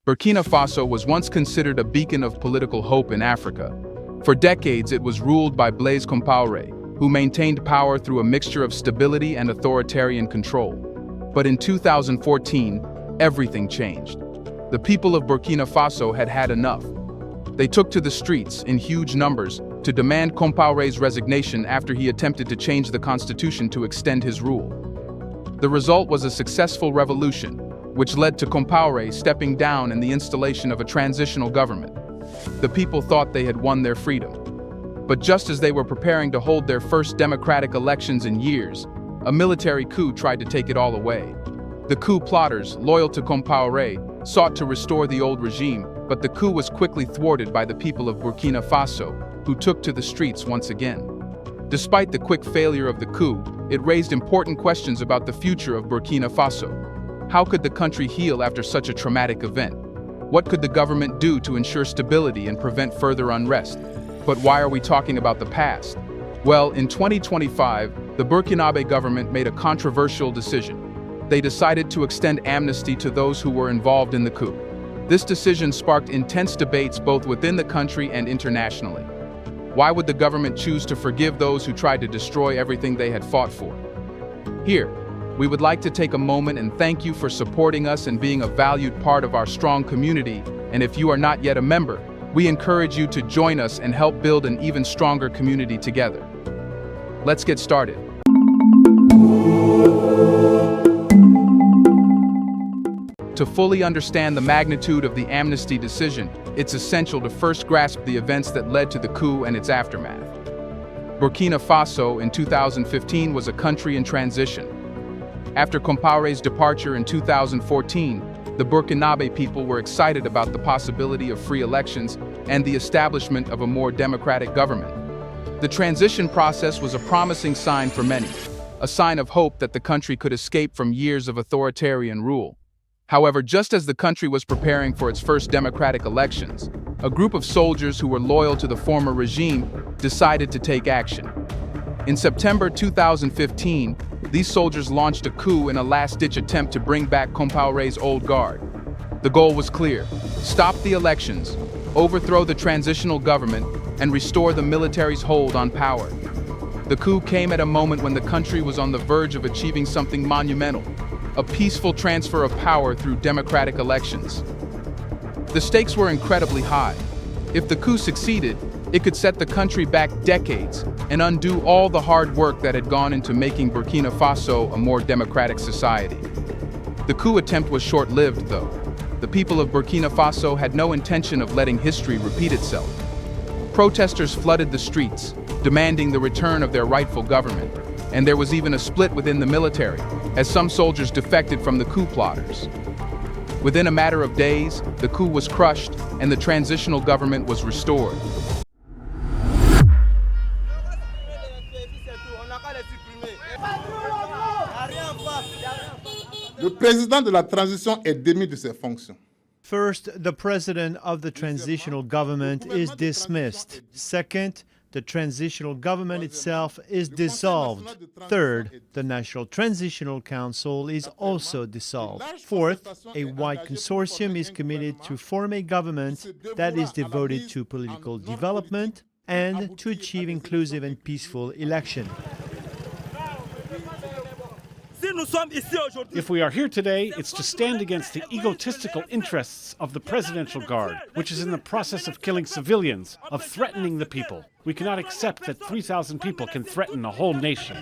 Burkina Faso was once considered a beacon of political hope in Africa. For decades, it was ruled by Blaise Compaoré, who maintained power through a mixture of stability and authoritarian control. But in 2014, everything changed. The people of Burkina Faso had had enough. They took to the streets in huge numbers to demand Compaoré's resignation after he attempted to change the constitution to extend his rule. The result was a successful revolution, which led to Compaoré stepping down and the installation of a transitional government. The people thought they had won their freedom. But just as they were preparing to hold their first democratic elections in years, a military coup tried to take it all away. The coup plotters, loyal to Compaoré, sought to restore the old regime, but the coup was quickly thwarted by the people of Burkina Faso, who took to the streets once again. Despite the quick failure of the coup, it raised important questions about the future of Burkina Faso. How could the country heal after such a traumatic event? What could the government do to ensure stability and prevent further unrest? But why are we talking about the past? Well, in 2025, the Burkinabe government made a controversial decision. They decided to extend amnesty to those who were involved in the coup. This decision sparked intense debates both within the country and internationally. Why would the government choose to forgive those who tried to destroy everything they had fought for? Here, we would like to take a moment and thank you for supporting us and being a valued part of our strong community. And if you are not yet a member, we encourage you to join us and help build an even stronger community together. Let's get started. To fully understand the magnitude of the amnesty decision, it's essential to first grasp the events that led to the coup and its aftermath. Burkina Faso in 2015 was a country in transition. After Compaoré's departure in 2014, the Burkinabe people were excited about the possibility of free elections and the establishment of a more democratic government. The transition process was a promising sign for many, a sign of hope that the country could escape from years of authoritarian rule. However, just as the country was preparing for its first democratic elections, a group of soldiers who were loyal to the former regime decided to take action. In September 2015, these soldiers launched a coup in a last-ditch attempt to bring back Compaoré's old guard. The goal was clear: stop the elections, overthrow the transitional government, and restore the military's hold on power. The coup came at a moment when the country was on the verge of achieving something monumental: a peaceful transfer of power through democratic elections. The stakes were incredibly high. If the coup succeeded, it could set the country back decades and undo all the hard work that had gone into making Burkina Faso a more democratic society. The coup attempt was short-lived, though. The people of Burkina Faso had no intention of letting history repeat itself. Protesters flooded the streets, demanding the return of their rightful government, and there was even a split within the military, as some soldiers defected from the coup plotters. Within a matter of days, the coup was crushed and the transitional government was restored. Le président de la transition est démis de ses fonctions. First, the president of the transitional government is dismissed. Second, the transitional government itself is dissolved. Third, the National Transitional Council is also dissolved. Fourth, a wide consortium is committed to form a government that is devoted to political development and to achieve inclusive and peaceful election. If we are here today, it's to stand against the egotistical interests of the Presidential Guard, which is in the process of killing civilians, of threatening the people. We cannot accept that 3,000 people can threaten a whole nation.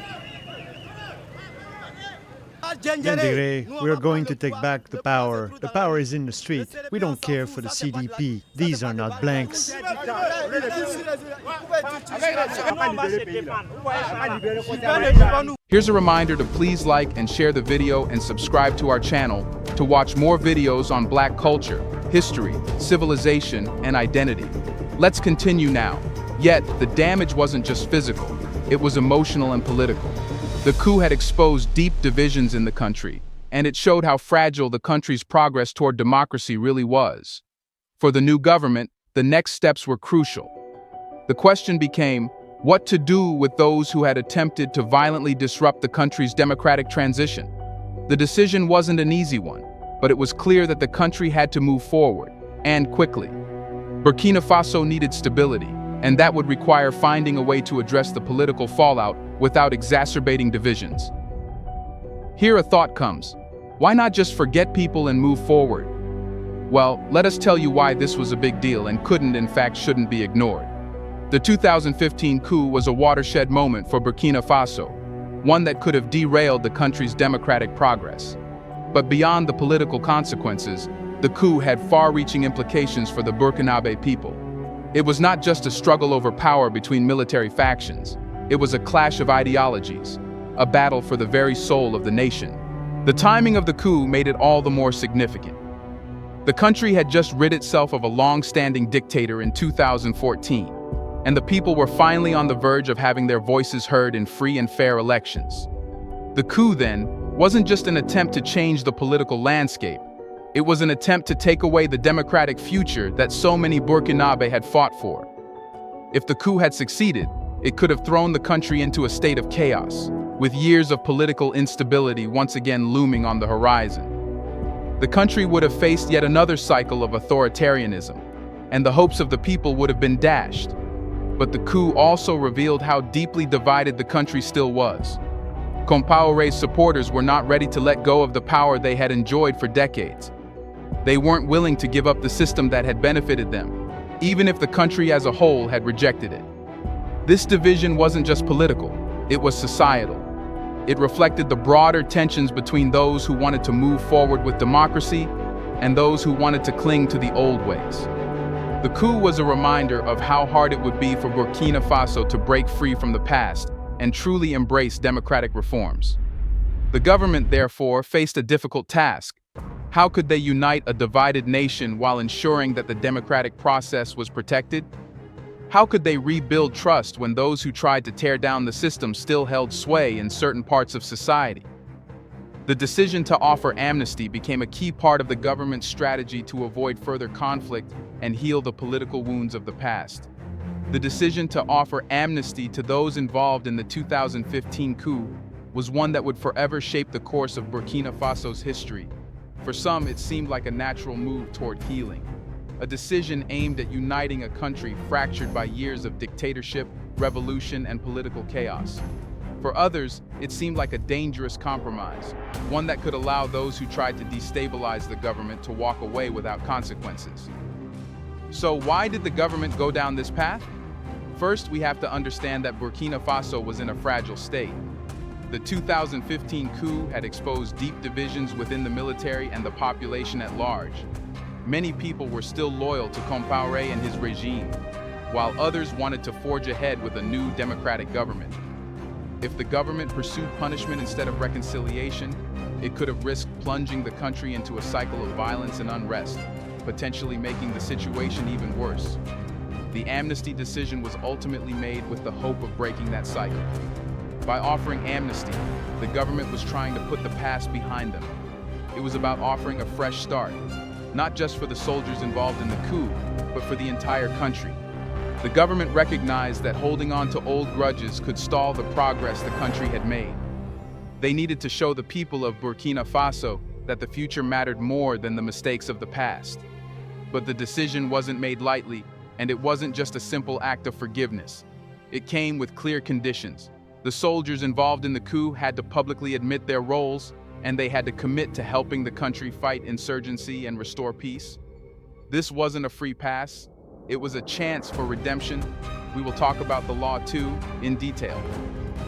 We are going to take back the power. The power is in the street. We don't care for the CDP. These are not blanks. Here's a reminder to please like and share the video and subscribe to our channel to watch more videos on Black culture, history, civilization, and identity. Let's continue now. Yet, the damage wasn't just physical, it was emotional and political. The coup had exposed deep divisions in the country, and it showed how fragile the country's progress toward democracy really was. For the new government, the next steps were crucial. The question became, what to do with those who had attempted to violently disrupt the country's democratic transition? The decision wasn't an easy one, but it was clear that the country had to move forward, and quickly. Burkina Faso needed stability, and that would require finding a way to address the political fallout without exacerbating divisions. Here a thought comes. Why not just forget people and move forward? Well, let us tell you why this was a big deal and shouldn't be ignored. The 2015 coup was a watershed moment for Burkina Faso, one that could have derailed the country's democratic progress. But beyond the political consequences, the coup had far-reaching implications for the Burkinabe people. It was not just a struggle over power between military factions. It was a clash of ideologies, a battle for the very soul of the nation. The timing of the coup made it all the more significant. The country had just rid itself of a long-standing dictator in 2014, and the people were finally on the verge of having their voices heard in free and fair elections. The coup, then, wasn't just an attempt to change the political landscape. It was an attempt to take away the democratic future that so many Burkinabe had fought for. If the coup had succeeded, it could have thrown the country into a state of chaos, with years of political instability once again looming on the horizon. The country would have faced yet another cycle of authoritarianism, and the hopes of the people would have been dashed. But the coup also revealed how deeply divided the country still was. Compaoré's supporters were not ready to let go of the power they had enjoyed for decades. They weren't willing to give up the system that had benefited them, even if the country as a whole had rejected it. This division wasn't just political, it was societal. It reflected the broader tensions between those who wanted to move forward with democracy and those who wanted to cling to the old ways. The coup was a reminder of how hard it would be for Burkina Faso to break free from the past and truly embrace democratic reforms. The government, therefore, faced a difficult task. How could they unite a divided nation while ensuring that the democratic process was protected? How could they rebuild trust when those who tried to tear down the system still held sway in certain parts of society? The decision to offer amnesty became a key part of the government's strategy to avoid further conflict and heal the political wounds of the past. The decision to offer amnesty to those involved in the 2015 coup was one that would forever shape the course of Burkina Faso's history. For some, it seemed like a natural move toward healing, a decision aimed at uniting a country fractured by years of dictatorship, revolution, and political chaos. For others, it seemed like a dangerous compromise, one that could allow those who tried to destabilize the government to walk away without consequences. So why did the government go down this path? First, we have to understand that Burkina Faso was in a fragile state. The 2015 coup had exposed deep divisions within the military and the population at large. Many people were still loyal to Compaoré and his regime, while others wanted to forge ahead with a new democratic government. If the government pursued punishment instead of reconciliation, it could have risked plunging the country into a cycle of violence and unrest, potentially making the situation even worse. The amnesty decision was ultimately made with the hope of breaking that cycle. By offering amnesty, the government was trying to put the past behind them. It was about offering a fresh start, not just for the soldiers involved in the coup, but for the entire country. The government recognized that holding on to old grudges could stall the progress the country had made. They needed to show the people of Burkina Faso that the future mattered more than the mistakes of the past. But the decision wasn't made lightly, and it wasn't just a simple act of forgiveness. It came with clear conditions. The soldiers involved in the coup had to publicly admit their roles, and they had to commit to helping the country fight insurgency and restore peace. This wasn't a free pass. It was a chance for redemption. We will talk about the law too, in detail.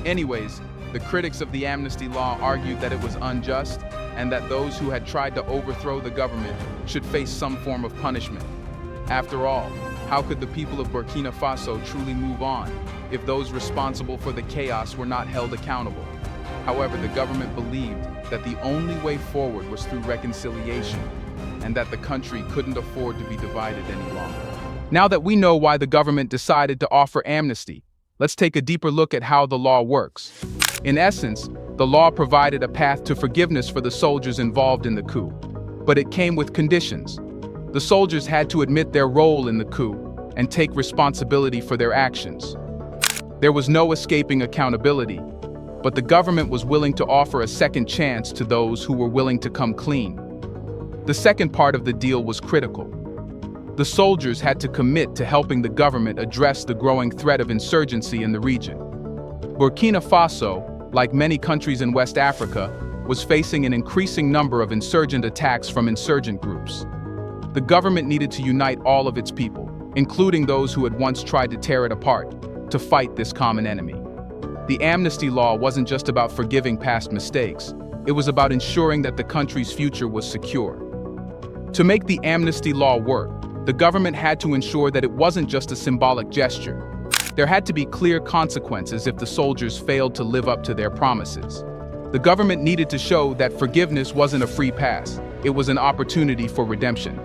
Anyways, the critics of the amnesty law argued that it was unjust and that those who had tried to overthrow the government should face some form of punishment. After all, how could the people of Burkina Faso truly move on if those responsible for the chaos were not held accountable? However, the government believed that the only way forward was through reconciliation, and that the country couldn't afford to be divided any longer. Now that we know why the government decided to offer amnesty, let's take a deeper look at how the law works. In essence, the law provided a path to forgiveness for the soldiers involved in the coup, but it came with conditions. The soldiers had to admit their role in the coup and take responsibility for their actions. There was no escaping accountability, but the government was willing to offer a second chance to those who were willing to come clean. The second part of the deal was critical. The soldiers had to commit to helping the government address the growing threat of insurgency in the region. Burkina Faso, like many countries in West Africa, was facing an increasing number of insurgent attacks from insurgent groups. The government needed to unite all of its people, including those who had once tried to tear it apart, to fight this common enemy. The amnesty law wasn't just about forgiving past mistakes, it was about ensuring that the country's future was secure. To make the amnesty law work, the government had to ensure that it wasn't just a symbolic gesture. There had to be clear consequences if the soldiers failed to live up to their promises. The government needed to show that forgiveness wasn't a free pass, it was an opportunity for redemption.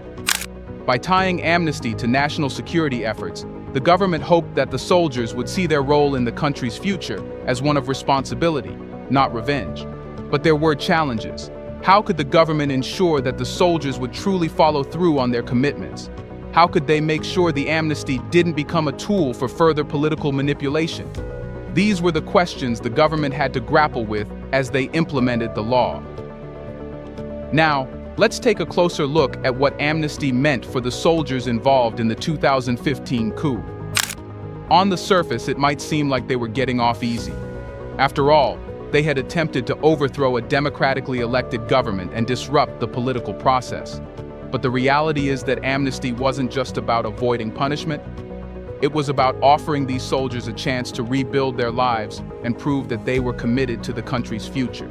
By tying amnesty to national security efforts, the government hoped that the soldiers would see their role in the country's future as one of responsibility, not revenge. But there were challenges. How could the government ensure that the soldiers would truly follow through on their commitments? How could they make sure the amnesty didn't become a tool for further political manipulation? These were the questions the government had to grapple with as they implemented the law. Now, let's take a closer look at what amnesty meant for the soldiers involved in the 2015 coup. On the surface, it might seem like they were getting off easy. After all, they had attempted to overthrow a democratically elected government and disrupt the political process. But the reality is that amnesty wasn't just about avoiding punishment. It was about offering these soldiers a chance to rebuild their lives and prove that they were committed to the country's future.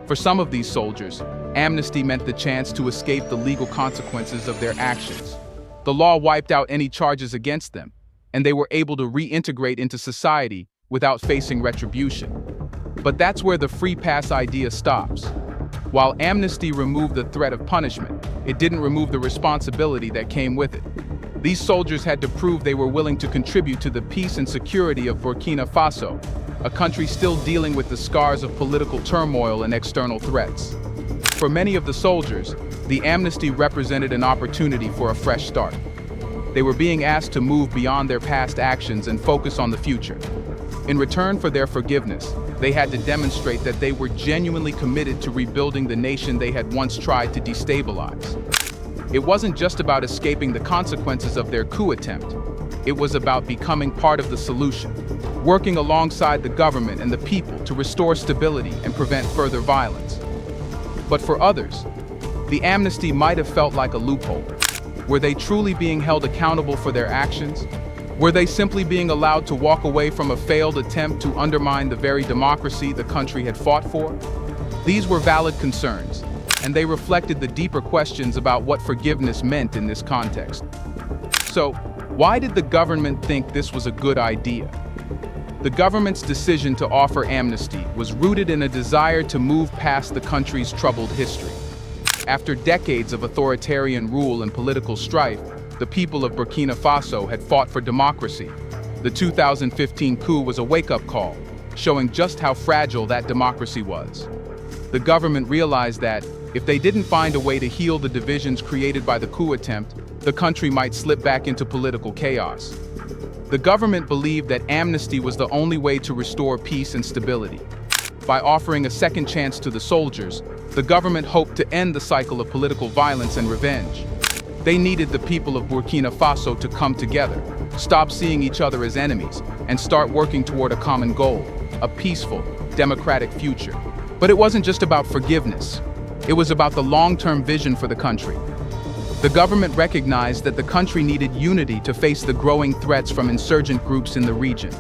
For some of these soldiers, amnesty meant the chance to escape the legal consequences of their actions. The law wiped out any charges against them, and they were able to reintegrate into society without facing retribution. But that's where the free pass idea stops. While amnesty removed the threat of punishment, it didn't remove the responsibility that came with it. These soldiers had to prove they were willing to contribute to the peace and security of Burkina Faso, a country still dealing with the scars of political turmoil and external threats. For many of the soldiers, the amnesty represented an opportunity for a fresh start. They were being asked to move beyond their past actions and focus on the future. In return for their forgiveness, they had to demonstrate that they were genuinely committed to rebuilding the nation they had once tried to destabilize. It wasn't just about escaping the consequences of their coup attempt. It was about becoming part of the solution, working alongside the government and the people to restore stability and prevent further violence. But for others, the amnesty might have felt like a loophole. Were they truly being held accountable for their actions? Were they simply being allowed to walk away from a failed attempt to undermine the very democracy the country had fought for? These were valid concerns, and they reflected the deeper questions about what forgiveness meant in this context. So, why did the government think this was a good idea? The government's decision to offer amnesty was rooted in a desire to move past the country's troubled history. After decades of authoritarian rule and political strife, the people of Burkina Faso had fought for democracy. The 2015 coup was a wake-up call, showing just how fragile that democracy was. The government realized that, if they didn't find a way to heal the divisions created by the coup attempt, the country might slip back into political chaos. The government believed that amnesty was the only way to restore peace and stability. By offering a second chance to the soldiers, the government hoped to end the cycle of political violence and revenge. They needed the people of Burkina Faso to come together, stop seeing each other as enemies, and start working toward a common goal, a peaceful, democratic future. But it wasn't just about forgiveness. It was about the long-term vision for the country. The government recognized that the country needed unity to face the growing threats from insurgent groups in the region.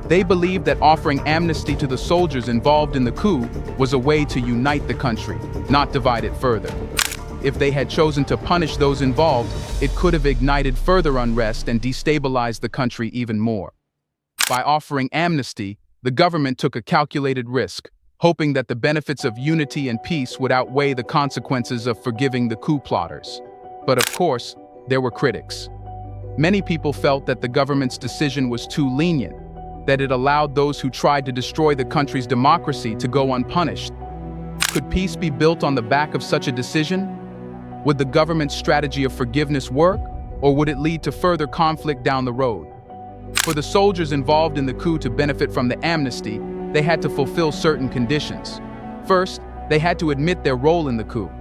They believed that offering amnesty to the soldiers involved in the coup was a way to unite the country, not divide it further. If they had chosen to punish those involved, it could have ignited further unrest and destabilized the country even more. By offering amnesty, the government took a calculated risk, hoping that the benefits of unity and peace would outweigh the consequences of forgiving the coup plotters. But of course, there were critics. Many people felt that the government's decision was too lenient, that it allowed those who tried to destroy the country's democracy to go unpunished. Could peace be built on the back of such a decision? Would the government's strategy of forgiveness work, or would it lead to further conflict down the road? For the soldiers involved in the coup to benefit from the amnesty, they had to fulfill certain conditions. First, they had to admit their role in the coup.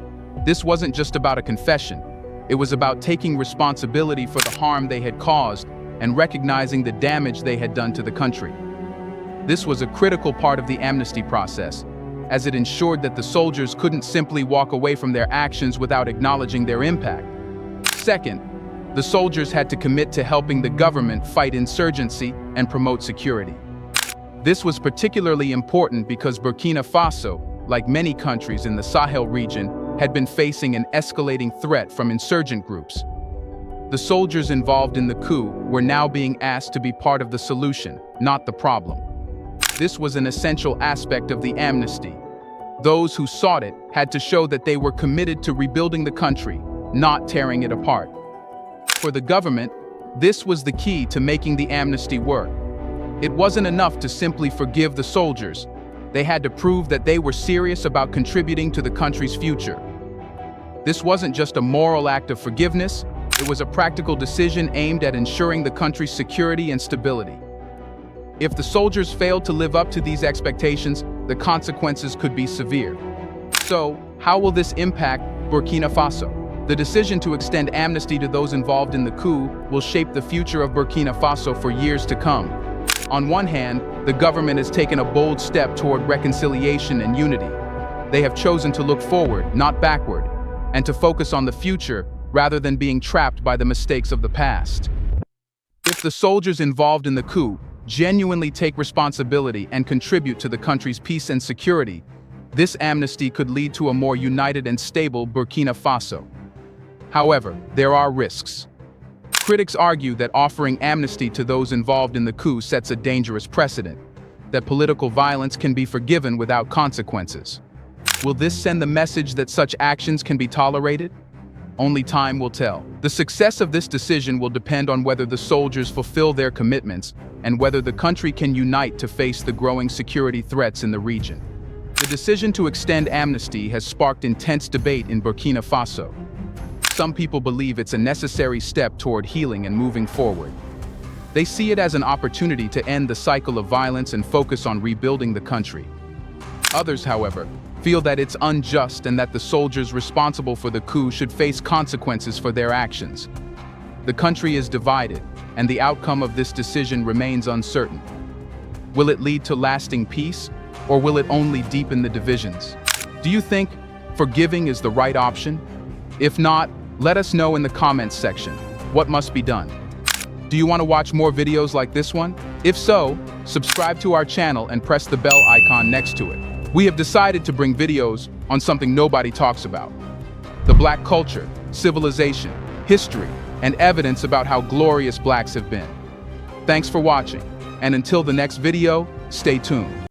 This wasn't just about a confession. It was about taking responsibility for the harm they had caused and recognizing the damage they had done to the country. This was a critical part of the amnesty process, as it ensured that the soldiers couldn't simply walk away from their actions without acknowledging their impact. Second, the soldiers had to commit to helping the government fight insurgency and promote security. This was particularly important because Burkina Faso, like many countries in the Sahel region, had been facing an escalating threat from insurgent groups. The soldiers involved in the coup were now being asked to be part of the solution, not the problem. This was an essential aspect of the amnesty. Those who sought it had to show that they were committed to rebuilding the country, not tearing it apart. For the government, this was the key to making the amnesty work. It wasn't enough to simply forgive the soldiers. They had to prove that they were serious about contributing to the country's future. This wasn't just a moral act of forgiveness, it was a practical decision aimed at ensuring the country's security and stability. If the soldiers failed to live up to these expectations, the consequences could be severe. So, how will this impact Burkina Faso? The decision to extend amnesty to those involved in the coup will shape the future of Burkina Faso for years to come. On one hand, the government has taken a bold step toward reconciliation and unity. They have chosen to look forward, not backward, and to focus on the future rather than being trapped by the mistakes of the past. If the soldiers involved in the coup genuinely take responsibility and contribute to the country's peace and security, this amnesty could lead to a more united and stable Burkina Faso. However, there are risks. Critics argue that offering amnesty to those involved in the coup sets a dangerous precedent, that political violence can be forgiven without consequences. Will this send the message that such actions can be tolerated? Only time will tell. The success of this decision will depend on whether the soldiers fulfill their commitments and whether the country can unite to face the growing security threats in the region. The decision to extend amnesty has sparked intense debate in Burkina Faso. Some people believe it's a necessary step toward healing and moving forward. They see it as an opportunity to end the cycle of violence and focus on rebuilding the country. Others, however, feel that it's unjust and that the soldiers responsible for the coup should face consequences for their actions. The country is divided, and the outcome of this decision remains uncertain. Will it lead to lasting peace, or will it only deepen the divisions? Do you think forgiving is the right option? If not, let us know in the comments section. What must be done? Do you want to watch more videos like this one? If so, subscribe to our channel and press the bell icon next to it. We have decided to bring videos on something nobody talks about: the Black culture, civilization, history, and evidence about how glorious Blacks have been. Thanks for watching, and until the next video, stay tuned.